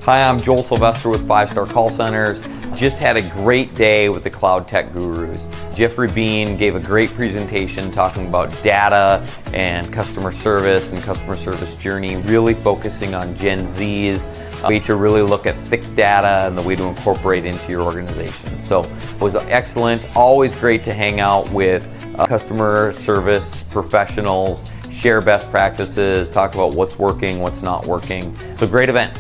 Hi, I'm Joel Sylvester with 5-Star Call Centers. Just had a great day with the Cloud Tech Gurus. Jeofrey Bean gave a great presentation talking about data and customer service journey, really focusing on Gen Zs, way to really look at thick data and the way to incorporate into your organization. So it was excellent, always great to hang out with customer service professionals, share best practices, talk about what's working, what's not working. So great event.